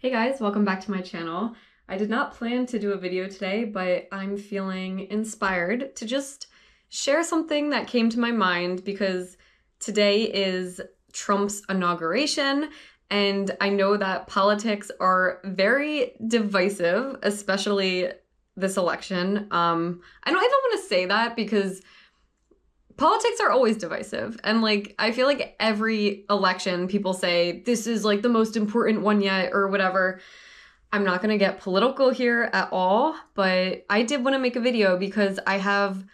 Hey guys, welcome back to my channel. I did not plan to do a video today, but I'm feeling inspired to just share something that came to my mind because today is Trump's inauguration, and I know that politics are very divisive, especially this election. I don't want to say that because politics are always divisive. And I feel like every election people say this is like the most important one yet or whatever. I'm not going to get political here at all, but I did want to make a video because I have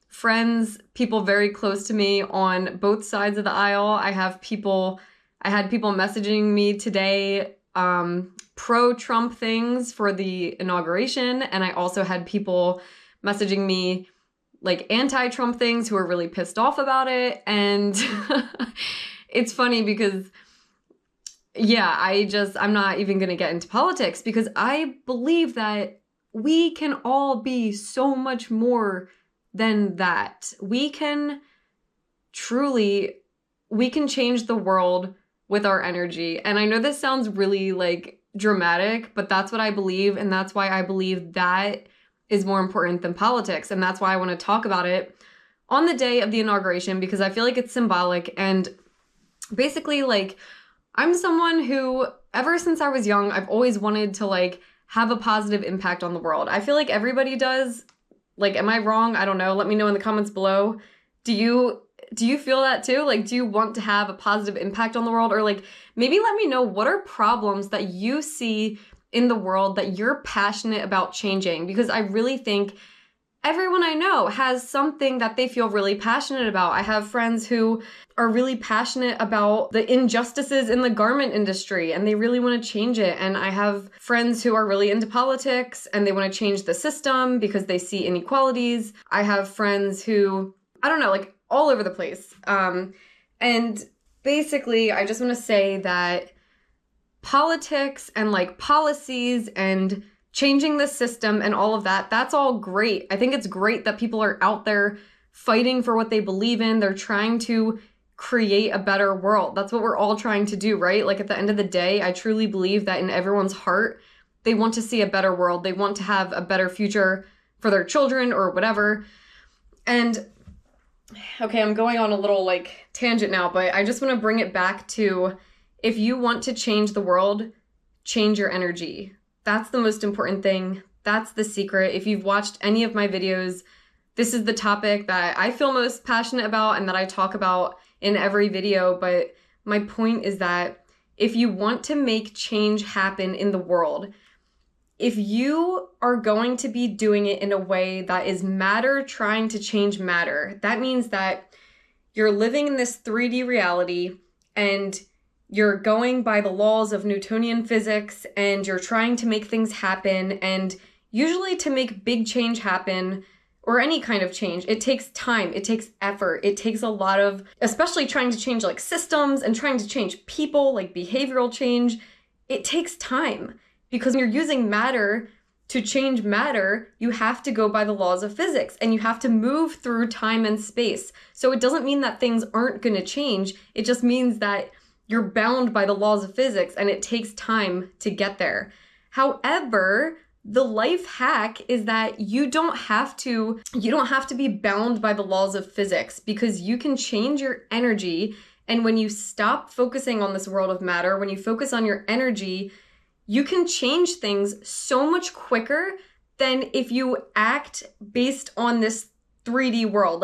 friends, people very close to me on both sides of the aisle. I had people messaging me today, pro-Trump things for the inauguration. And I also had people messaging me like anti-Trump things who are really pissed off about it. And it's funny because, yeah, I'm not even going to get into politics because I believe that we can all be so much more than that. We can change the world with our energy. And I know this sounds really dramatic, but that's what I believe. And that's why I believe that is more important than politics. And that's why I want to talk about it on the day of the inauguration, because I feel like it's symbolic. And basically, I'm someone who, ever since I was young, I've always wanted to have a positive impact on the world. I feel like everybody does. Am I wrong? I don't know. Let me know in the comments below. Do you feel that too? Do you want to have a positive impact on the world? Or maybe let me know, what are problems that you see in the world that you're passionate about changing? Because I really think everyone I know has something that they feel really passionate about. I have friends who are really passionate about the injustices in the garment industry and they really want to change it. And I have friends who are really into politics and they want to change the system because they see inequalities. I have friends who, I don't know, all over the place. And basically, I just want to say that politics and policies and changing the system and all of that, that's all great. I think it's great that people are out there fighting for what they believe in. They're trying to create a better world. That's what we're all trying to do, right? At the end of the day, I truly believe that in everyone's heart, they want to see a better world. They want to have a better future for their children or whatever. And okay, I'm going on a little tangent now, but I just want to bring it back to, if you want to change the world, change your energy. That's the most important thing. That's the secret. If you've watched any of my videos, this is the topic that I feel most passionate about and that I talk about in every video. But my point is that if you want to make change happen in the world, if you are going to be doing it in a way that is matter trying to change matter, that means that you're living in this 3D reality and you're going by the laws of Newtonian physics and you're trying to make things happen. And usually to make big change happen, or any kind of change, it takes time, it takes effort, it takes a lot of, especially trying to change systems and trying to change people, behavioral change, it takes time. Because when you're using matter to change matter, you have to go by the laws of physics and you have to move through time and space. So it doesn't mean that things aren't going to change. It just means that you're bound by the laws of physics and it takes time to get there. However, the life hack is that you don't have to be bound by the laws of physics, because you can change your energy. And when you stop focusing on this world of matter, when you focus on your energy, you can change things so much quicker than if you act based on this 3D world.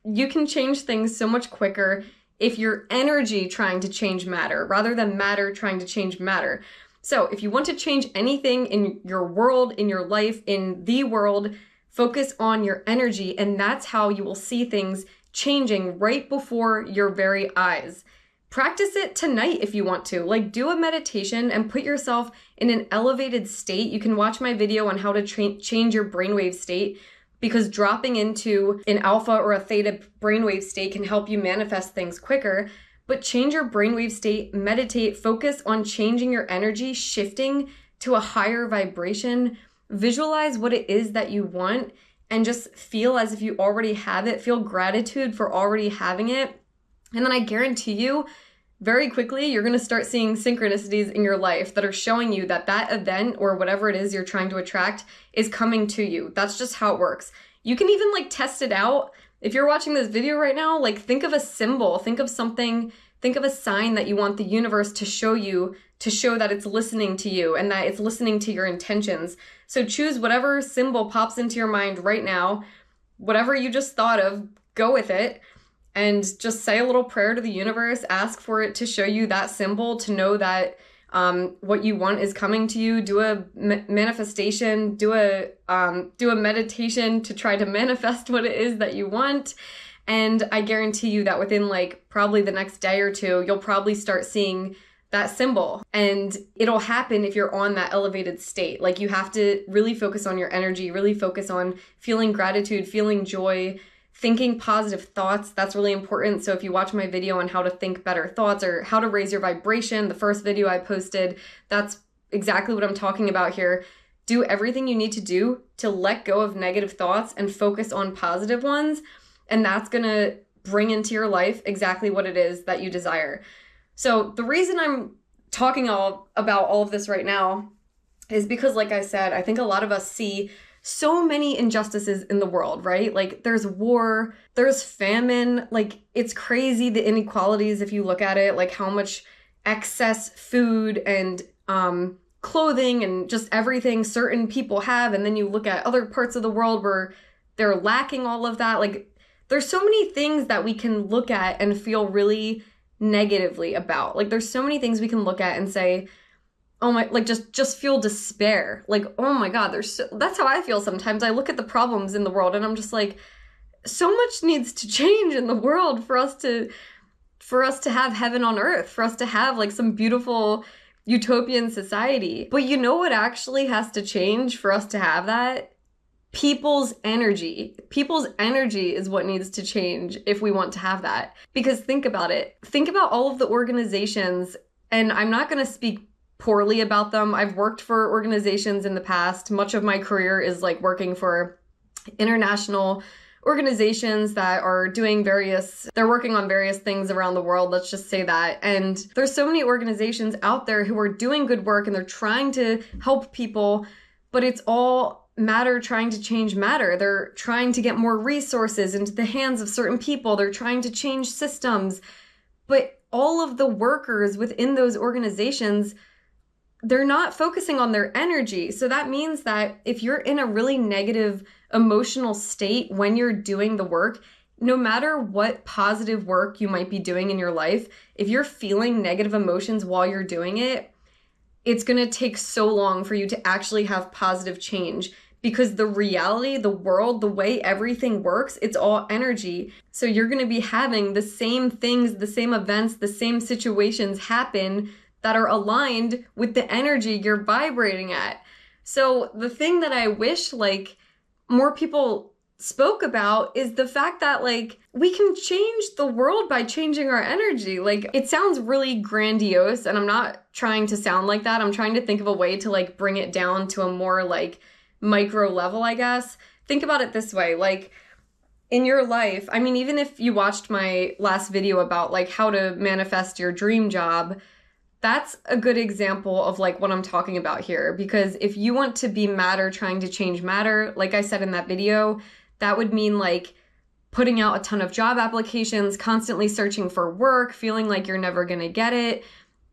You can change things so much quicker if your energy trying to change matter rather than matter trying to change matter. So if you want to change anything in your world, in your life, in the world, focus on your energy, and that's how you will see things changing right before your very eyes. Practice it tonight if you want to. Do a meditation and put yourself in an elevated state. You can watch my video on how to change your brainwave state, because dropping into an alpha or a theta brainwave state can help you manifest things quicker. But change your brainwave state, meditate, focus on changing your energy, shifting to a higher vibration, visualize what it is that you want, and just feel as if you already have it. Feel gratitude for already having it. And then I guarantee you, very quickly you're going to start seeing synchronicities in your life that are showing you that that event or whatever it is you're trying to attract is coming to you. That's just how it works. You can even like test it out. If you're watching this video right now, like think of a symbol, think of something, think of a sign that you want the universe to show you, to show that it's listening to you and that it's listening to your intentions. So choose whatever symbol pops into your mind right now, whatever you just thought of, go with it, and just say a little prayer to the universe, ask for it to show you that symbol, to know that what you want is coming to you. Do a manifestation, do a meditation to try to manifest what it is that you want. And I guarantee you that within like probably the next day or two, you'll probably start seeing that symbol. And it'll happen if you're on that elevated state. Like you have to really focus on your energy, really focus on feeling gratitude, feeling joy, thinking positive thoughts. That's really important. So if you watch my video on how to think better thoughts or how to raise your vibration, the first video I posted, that's exactly what I'm talking about here. Do everything you need to do to let go of negative thoughts and focus on positive ones. And that's going to bring into your life exactly what it is that you desire. So the reason I'm talking about all of this right now is because, like I said, I think a lot of us see so many injustices in the world, right? Like there's war, there's famine, like it's crazy the inequalities if you look at it, like how much excess food and clothing and just everything certain people have. And then you look at other parts of the world where they're lacking all of that. Like there's so many things that we can look at and feel really negatively about. Like there's so many things we can look at and say, oh my, like just feel despair. Like, oh my God, that's how I feel sometimes. I look at the problems in the world and I'm just like, so much needs to change in the world for us to have heaven on earth, for us to have like some beautiful utopian society. But you know what actually has to change for us to have that? People's energy. People's energy is what needs to change if we want to have that. Because think about it. Think about all of the organizations, and I'm not going to speak poorly about them. I've worked for organizations in the past. Much of my career is like working for international organizations that are they're working on various things around the world, let's just say that. And there's so many organizations out there who are doing good work and they're trying to help people, but it's all matter trying to change matter. They're trying to get more resources into the hands of certain people. They're trying to change systems. But all of the workers within those organizations, they're not focusing on their energy. So that means that if you're in a really negative emotional state when you're doing the work, no matter what positive work you might be doing in your life, if you're feeling negative emotions while you're doing it, it's going to take so long for you to actually have positive change, because the reality, the world, the way everything works, it's all energy. So you're going to be having the same things, the same events, the same situations happen that are aligned with the energy you're vibrating at. So the thing that I wish like more people spoke about is the fact that like we can change the world by changing our energy. Like it sounds really grandiose, and I'm not trying to sound like that. I'm trying to think of a way to like bring it down to a more like micro level, I guess. Think about it this way, like in your life, I mean, even if you watched my last video about like how to manifest your dream job, that's a good example of like what I'm talking about here. Because if you want to be matter trying to change matter, like I said in that video, that would mean like putting out a ton of job applications, constantly searching for work, feeling like you're never gonna get it.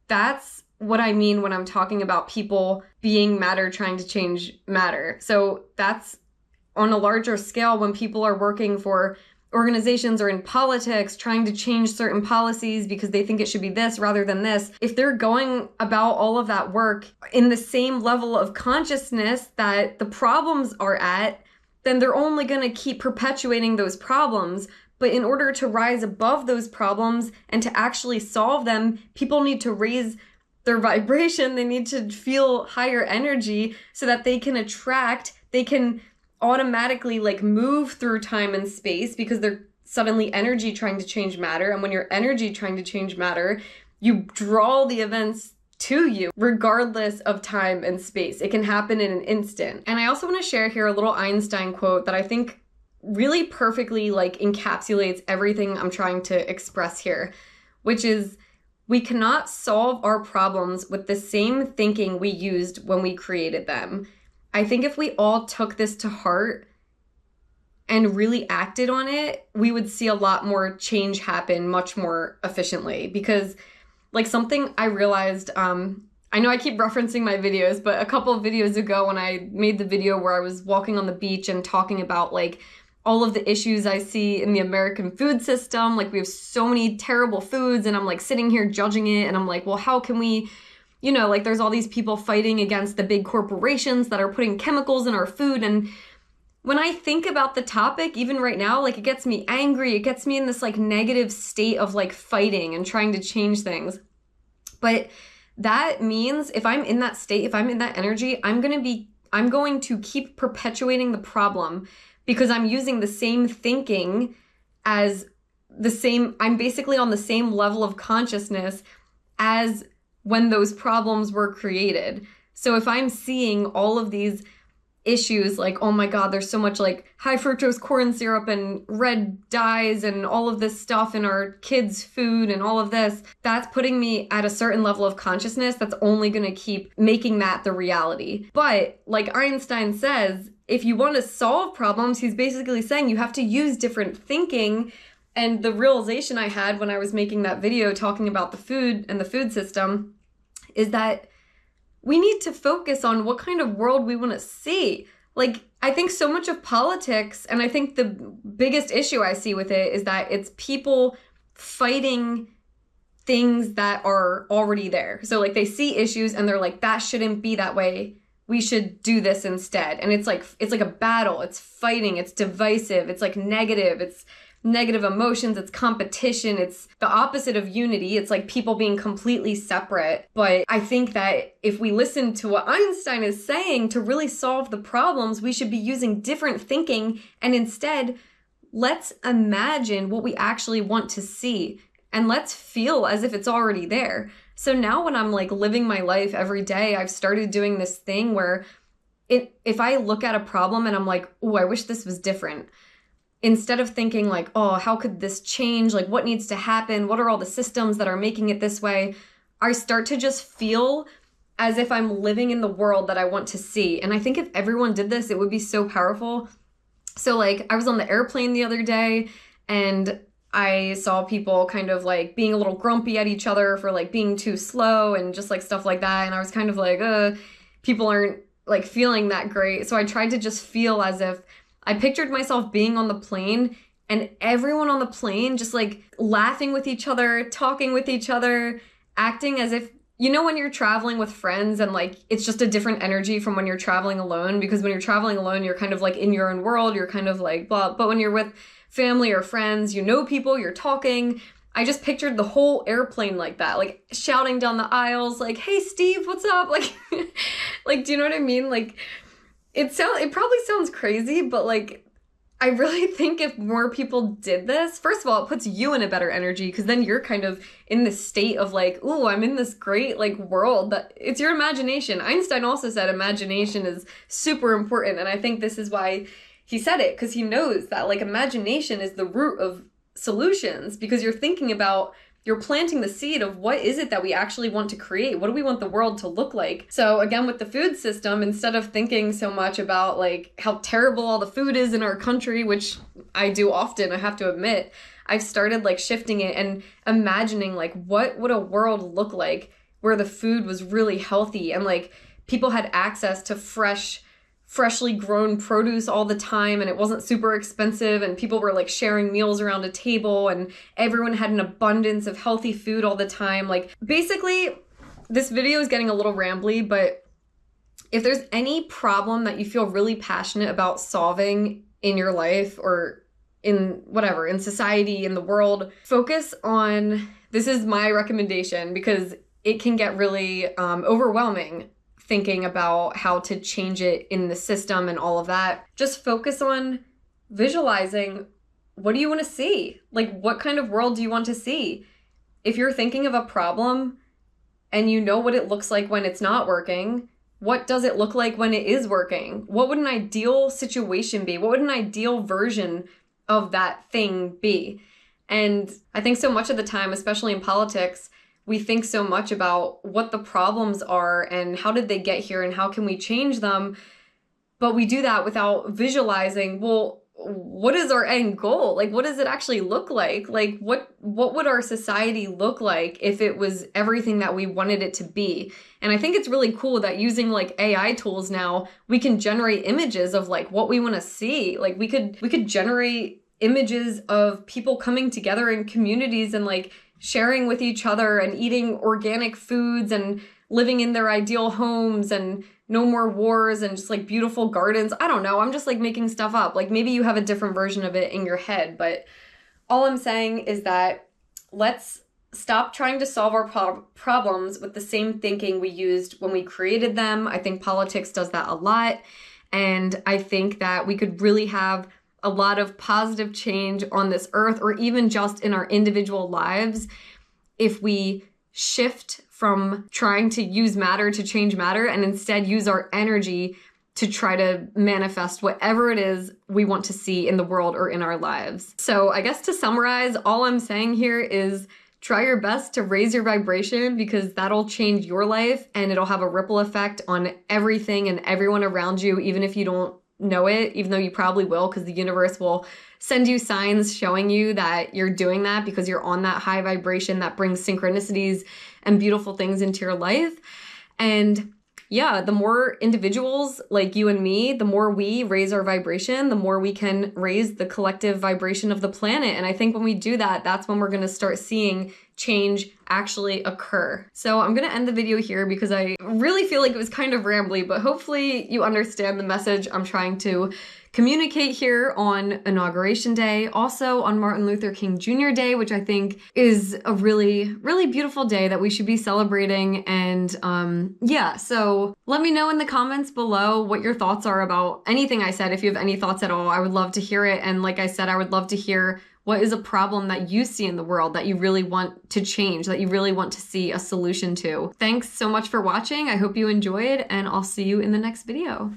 That's what I mean when I'm talking about people being matter trying to change matter. So that's on a larger scale when people are working for organizations or in politics trying to change certain policies because they think it should be this rather than this. If they're going about all of that work in the same level of consciousness that the problems are at, then they're only going to keep perpetuating those problems. But in order to rise above those problems and to actually solve them, people need to raise their vibration. They need to feel higher energy so that they can automatically like move through time and space, because they're suddenly energy trying to change matter. And when you're energy trying to change matter, you draw the events to you regardless of time and space. It can happen in an instant. And I also want to share here a little Einstein quote that I think really perfectly like encapsulates everything I'm trying to express here, which is, We cannot solve our problems with the same thinking we used when we created them. I think if we all took this to heart and really acted on it, we would see a lot more change happen much more efficiently. Because like something I realized, I know I keep referencing my videos, but a couple of videos ago when I made the video where I was walking on the beach and talking about like all of the issues I see in the American food system, like we have so many terrible foods, and I'm like sitting here judging it, and I'm like, well, how can we, like there's all these people fighting against the big corporations that are putting chemicals in our food. And when I think about the topic, even right now, like it gets me angry. It gets me in this like negative state of like fighting and trying to change things. But that means if I'm in that state, if I'm in that energy, I'm going to keep perpetuating the problem, because I'm using the same thinking as I'm basically on the same level of consciousness as when those problems were created. So if I'm seeing all of these issues like, oh my God, there's so much like high fructose corn syrup and red dyes and all of this stuff in our kids' food and all of this, that's putting me at a certain level of consciousness that's only going to keep making that the reality. But like Einstein says, if you want to solve problems, he's basically saying you have to use different thinking. And the realization I had when I was making that video talking about the food and the food system is that we need to focus on what kind of world we want to see. Like, I think so much of politics, and I think the biggest issue I see with it is that it's people fighting things that are already there. So like they see issues and they're like, that shouldn't be that way. We should do this instead. And it's like a battle. It's fighting. It's divisive. It's like negative. It's negative emotions. It's competition. It's the opposite of unity. It's like people being completely separate. But I think that if we listen to what Einstein is saying to really solve the problems, we should be using different thinking. And instead, let's imagine what we actually want to see. And let's feel as if it's already there. So now when I'm like living my life every day, I've started doing this thing where if I look at a problem and I'm like, oh, I wish this was different. Instead of thinking like, oh, how could this change? Like what needs to happen? What are all the systems that are making it this way? I start to just feel as if I'm living in the world that I want to see. And I think if everyone did this, it would be so powerful. So like I was on the airplane the other day and I saw people kind of like being a little grumpy at each other for like being too slow and just like stuff like that. And I was kind of like, people aren't like feeling that great. So I tried to just feel as if I pictured myself being on the plane and everyone on the plane just like laughing with each other, talking with each other, acting as if, when you're traveling with friends and like it's just a different energy from when you're traveling alone, because when you're traveling alone, you're kind of like in your own world, you're kind of like blah. But when you're with family or friends, people, you're talking. I just pictured the whole airplane like that, like shouting down the aisles, like, hey, Steve, what's up? Like, like, do you know what I mean? Like, it probably sounds crazy, but like, I really think if more people did this, first of all, it puts you in a better energy because then you're kind of in this state of like, ooh, I'm in this great like world that it's your imagination. Einstein also said imagination is super important. And I think this is why he said it, because he knows that like imagination is the root of solutions, because you're planting the seed of what is it that we actually want to create? What do we want the world to look like? So again, with the food system, instead of thinking so much about like how terrible all the food is in our country, which I do often, I have to admit, I've started like shifting it and imagining like what would a world look like where the food was really healthy and like people had access to freshly grown produce all the time and it wasn't super expensive and people were like sharing meals around a table and everyone had an abundance of healthy food all the time. Like basically this video is getting a little rambly, but if there's any problem that you feel really passionate about solving in your life or in whatever, in society, in the world, focus on, this is my recommendation because it can get really overwhelming thinking about how to change it in the system and all of that. Just focus on visualizing, what do you want to see? Like, what kind of world do you want to see? If you're thinking of a problem and you know what it looks like when it's not working, what does it look like when it is working? What would an ideal situation be? What would an ideal version of that thing be? And I think so much of the time, especially in politics, we think so much about what the problems are and how did they get here and how can we change them. But we do that without visualizing, well, what is our end goal? Like, what does it actually look like? Like, what would our society look like if it was everything that we wanted it to be? And I think it's really cool that using like AI tools now, we can generate images of like what we want to see. Like we could generate images of people coming together in communities and like sharing with each other and eating organic foods and living in their ideal homes and no more wars and just like beautiful gardens. I don't know. I'm just like making stuff up. Like maybe you have a different version of it in your head, but all I'm saying is that let's stop trying to solve our problems with the same thinking we used when we created them. I think politics does that a lot. And I think that we could really have a lot of positive change on this earth or even just in our individual lives if we shift from trying to use matter to change matter and instead use our energy to try to manifest whatever it is we want to see in the world or in our lives. So I guess to summarize, all I'm saying here is try your best to raise your vibration because that'll change your life and it'll have a ripple effect on everything and everyone around you, even if you don't know it, even though you probably will, because the universe will send you signs showing you that you're doing that because you're on that high vibration that brings synchronicities and beautiful things into your life. And yeah, the more individuals like you and me, the more we raise our vibration, the more we can raise the collective vibration of the planet. And I think when we do that, that's when we're going to start seeing change actually occur. So I'm going to end the video here because I really feel like it was kind of rambly, but hopefully you understand the message I'm trying to communicate here on Inauguration Day, also on Martin Luther King Jr. Day, which I think is a really, really beautiful day that we should be celebrating. And yeah, so let me know in the comments below what your thoughts are about anything I said. If you have any thoughts at all, I would love to hear it. And like I said, I would love to hear what is a problem that you see in the world that you really want to change, that you really want to see a solution to. Thanks so much for watching. I hope you enjoyed, and I'll see you in the next video.